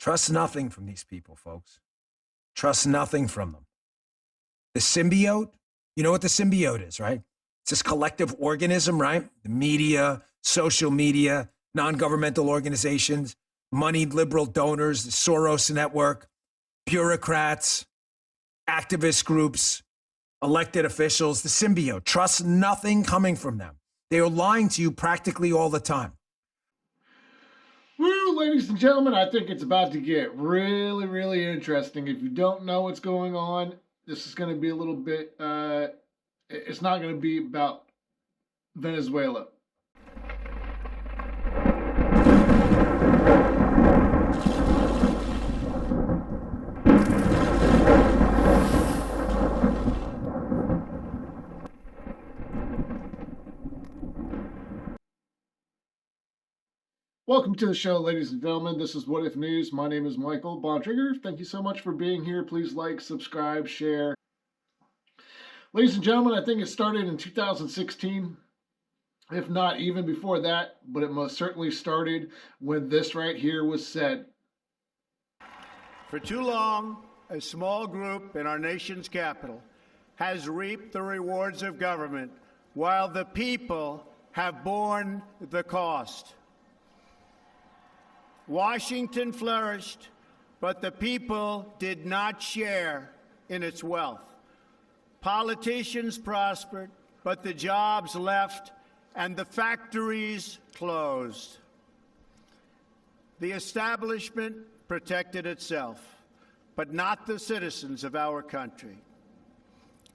Trust nothing from these people, folks. Trust nothing from them. The symbiote, you know what the symbiote is, right? It's this collective organism, right? The media, social media, non-governmental organizations, moneyed liberal donors, the Soros network, bureaucrats, activist groups, elected officials, the symbiote. Trust nothing coming from them. They are lying to you practically all the time. Woo, ladies and gentlemen, I think it's about to get really, really interesting. If you don't know what's going on, this is going to be a little bit, it's not going to be about Venezuela. Welcome to the show, ladies and gentlemen. This is What If News. My name is Michael Bontrigger. Thank you so much for being here. Please like, subscribe, share. Ladies and gentlemen, I think it started in 2016, if not even before that, but it most certainly started when this right here was said. For too long, a small group in our nation's capital has reaped the rewards of government while the people have borne the cost. Washington flourished, but the people did not share in its wealth. Politicians prospered, but the jobs left and the factories closed. The establishment protected itself, but not the citizens of our country.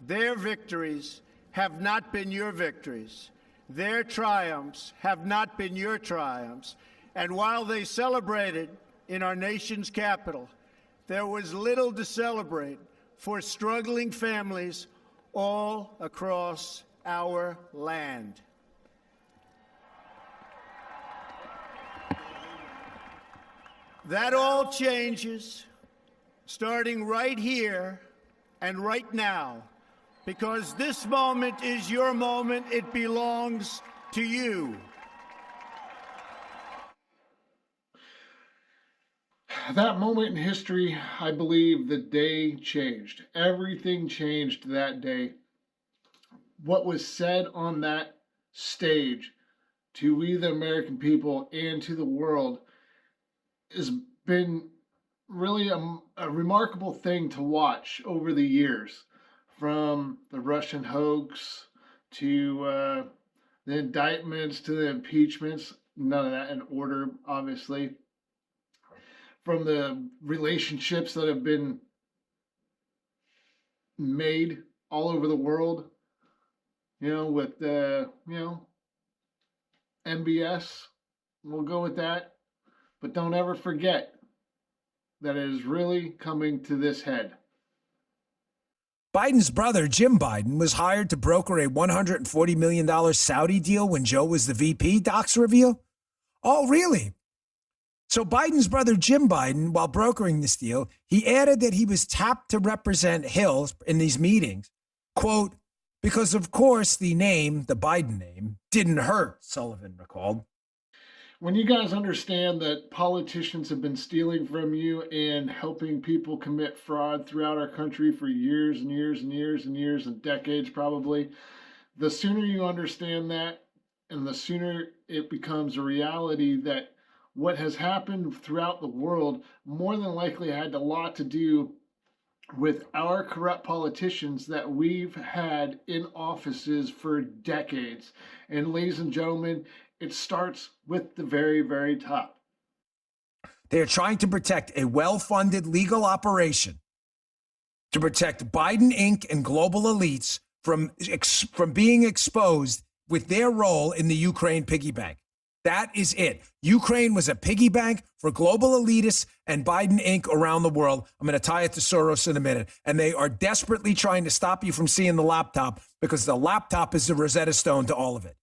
Their victories have not been your victories. Their triumphs have not been your triumphs. And while they celebrated in our nation's capital, there was little to celebrate for struggling families all across our land. That all changes starting right here and right now, because this moment is your moment. It belongs to you. That moment in history, I believe the day changed. Everything changed that day. What was said on that stage to we, the American people, and to the world has been really a remarkable thing to watch over the years. From the Russian hoax to the indictments to the impeachments, none of that in order, obviously. From the relationships that have been made all over the world, with NBS, we'll go with that. But don't ever forget that it is really coming to this head. Biden's brother, Jim Biden, was hired to broker a $140 million Saudi deal when Joe was the VP, docs reveal. Oh, really? So Biden's brother, Jim Biden, while brokering this deal, he added that he was tapped to represent Hill in these meetings, quote, because of course the Biden name, didn't hurt, Sullivan recalled. When you guys understand that politicians have been stealing from you and helping people commit fraud throughout our country for years and years and years and years and decades probably, the sooner you understand that and the sooner it becomes a reality that what has happened throughout the world more than likely had a lot to do with our corrupt politicians that we've had in offices for decades. And ladies and gentlemen, it starts with the very, very top. They are trying to protect a well-funded legal operation to protect Biden Inc. and global elites from being exposed with their role in the Ukraine piggy bank. That is it. Ukraine was a piggy bank for global elitists and Biden Inc. around the world. I'm going to tie it to Soros in a minute. And they are desperately trying to stop you from seeing the laptop because the laptop is the Rosetta Stone to all of it.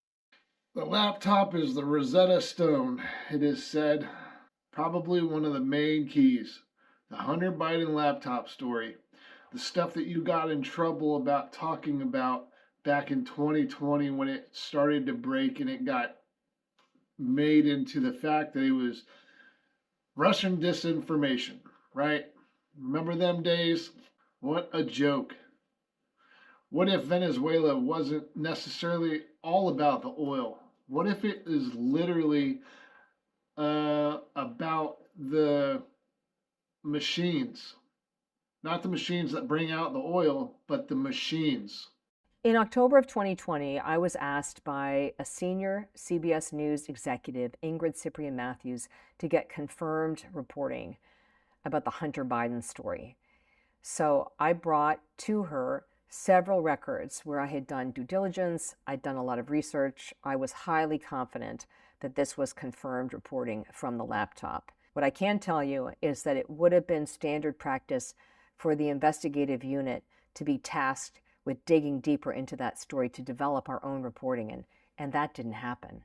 The laptop is the Rosetta Stone, it is said. Probably one of the main keys. The Hunter Biden laptop story. The stuff that you got in trouble about talking about back in 2020 when it started to break and it got made into the fact that it was Russian disinformation, right? Remember them days? What a joke. What if Venezuela wasn't necessarily all about the oil? What if it is literally about the machines? Not the machines that bring out the oil, but the machines. In October of 2020, I was asked by a senior CBS News executive, Ingrid Cyprian Matthews, to get confirmed reporting about the Hunter Biden story. So I brought to her several records where I had done due diligence, I'd done a lot of research. I was highly confident that this was confirmed reporting from the laptop. What I can tell you is that it would have been standard practice for the investigative unit to be tasked with digging deeper into that story to develop our own reporting, and that didn't happen.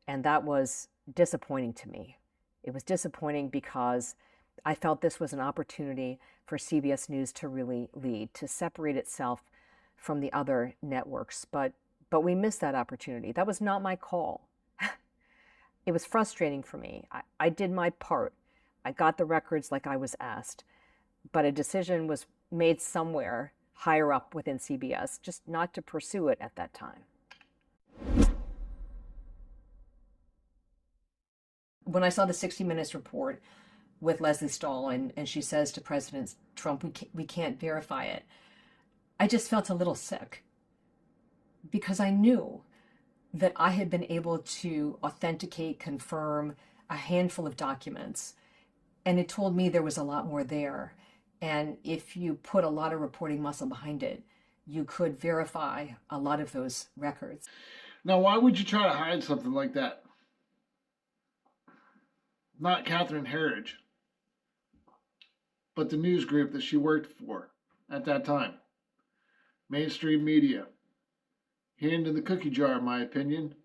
And that was disappointing to me. It was disappointing because I felt this was an opportunity for CBS News to really lead, to separate itself from the other networks. But we missed that opportunity. That was not my call. It was frustrating for me. I did my part. I got the records like I was asked, but a decision was made somewhere higher up within CBS, just not to pursue it at that time. When I saw the 60 Minutes report with Leslie Stahl and she says to President Trump, we can't verify it, I just felt a little sick because I knew that I had been able to authenticate, confirm a handful of documents, and it told me there was a lot more there. And if you put a lot of reporting muscle behind it, you could verify a lot of those records. Now, why would you try to hide something like that? Not Catherine Herridge, but the news group that she worked for at that time. Mainstream media. Hand in the cookie jar, in my opinion.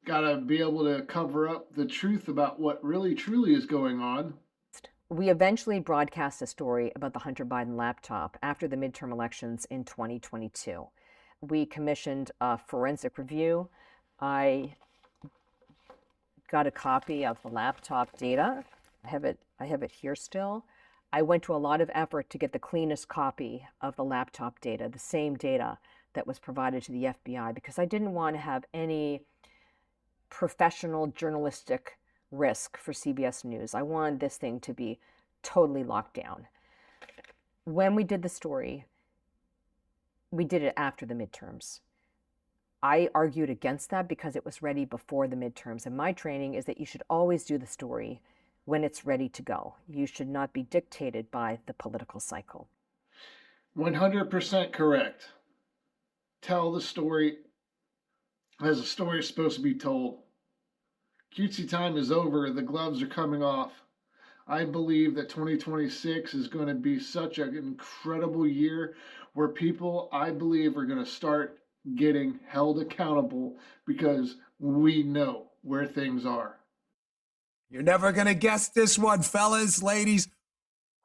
Gotta be able to cover up the truth about what really truly is going on. We eventually broadcast a story about the Hunter Biden laptop after the midterm elections in 2022. We commissioned a forensic review. I got a copy of the laptop data. I have it here still. I went to a lot of effort to get the cleanest copy of the laptop data, the same data that was provided to the FBI, because I didn't want to have any professional journalistic risk for CBS News. I wanted this thing to be totally locked down. When we did the story, we did it after the midterms. I argued against that because it was ready before the midterms. And my training is that you should always do the story when it's ready to go. You should not be dictated by the political cycle. 100% correct. Tell the story as the story is supposed to be told. Cutesy time is over. The gloves are coming off. I believe that 2026 is going to be such an incredible year where people, I believe, are going to start getting held accountable because we know where things are. You're never going to guess this one, fellas, ladies.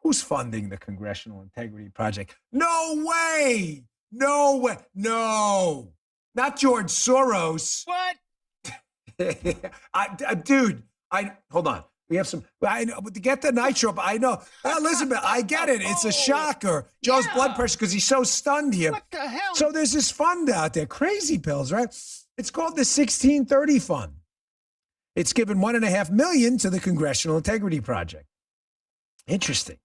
Who's funding the Congressional Integrity Project? No way! No way! No! Not George Soros. What? Dude, hold on. We have some. I know to get the nitro. I know, Elizabeth. I get it. It's a shocker. Joe's blood pressure because he's so stunned here. What the hell? So there's this fund out there, crazy pills, right? It's called the 1630 Fund. It's given $1.5 million to the Congressional Integrity Project. Interesting.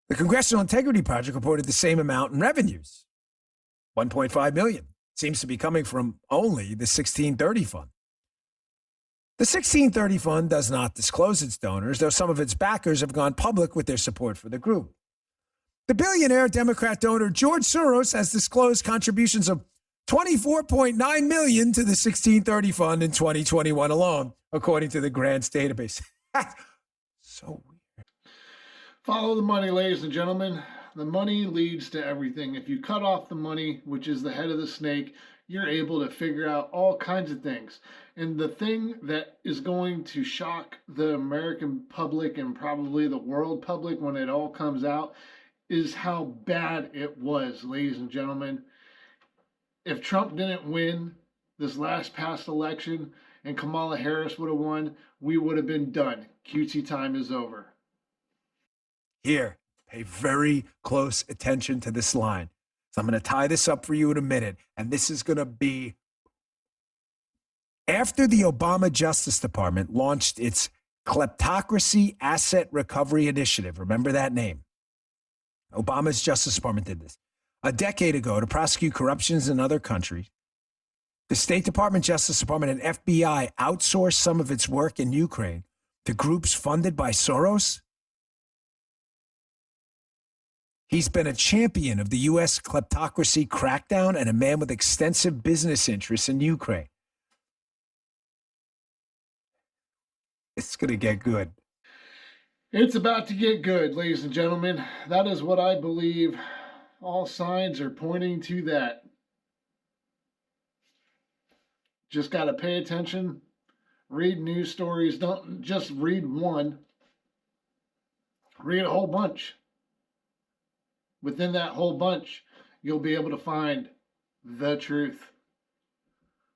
The Congressional Integrity Project reported the same amount in revenues, $1.5 million. Seems to be coming from only the 1630 Fund. The 1630 Fund does not disclose its donors, though some of its backers have gone public with their support for the group. The billionaire Democrat donor George Soros has disclosed contributions of $24.9 million to the 1630 Fund in 2021 alone, according to the grants database. So weird. Follow the money, ladies and gentlemen. The money leads to everything. If you cut off the money, which is the head of the snake, you're able to figure out all kinds of things. And the thing that is going to shock the American public and probably the world public when it all comes out is how bad it was, ladies and gentlemen. If Trump didn't win this past election, and Kamala Harris would have won, we would have been done. QT time is over. Here, pay very close attention to this line. So I'm going to tie this up for you in a minute. And this is going to be after the Obama Justice Department launched its Kleptocracy Asset Recovery Initiative. Remember that name? Obama's Justice Department did this a decade ago to prosecute corruptions in other countries. The State Department, Justice Department, and FBI outsourced some of its work in Ukraine to groups funded by Soros. He's been a champion of the U.S. kleptocracy crackdown and a man with extensive business interests in Ukraine. It's going to get good. It's about to get good, ladies and gentlemen. That is what I believe. All signs are pointing to that. Just got to pay attention, read news stories. Don't just read one, read a whole bunch. Within that whole bunch, you'll be able to find the truth.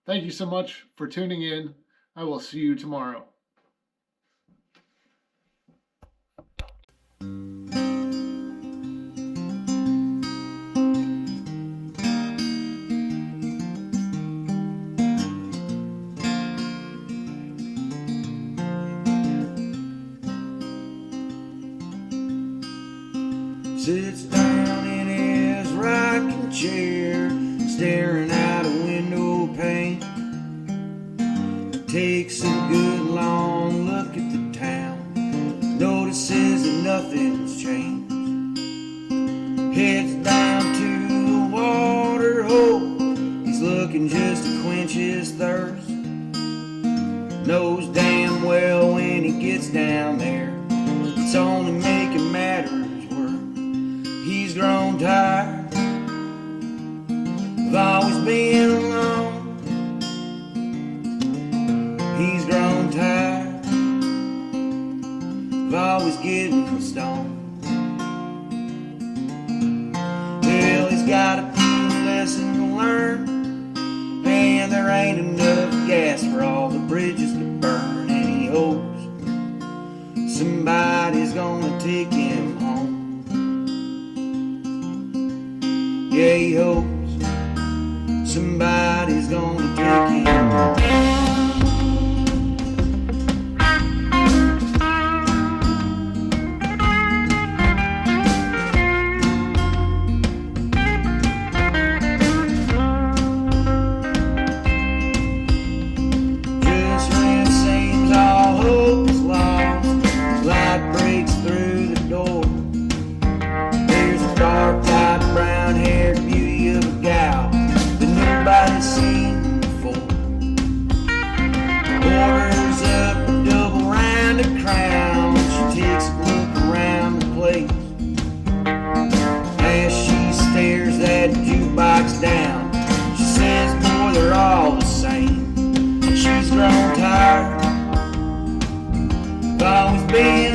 Thank you so much for tuning in. I will see you tomorrow. Sits down in his rocking chair, staring out a window pane. Takes a good long look at the town, notices that nothing's changed. Heads down to the water hole, he's looking just to quench his thirst. Knows damn well when he gets down there, it's only making matters worse. He's grown tired of always being alone. He's grown tired of always getting stoned. Well, he's got a few lessons to learn, and there ain't enough gas for all the bridges to burn. And he hopes somebody's gonna take him home. Yeah, he hopes somebody's gonna take him home. Down. She says, boy, they're all the same. And she's grown tired of always being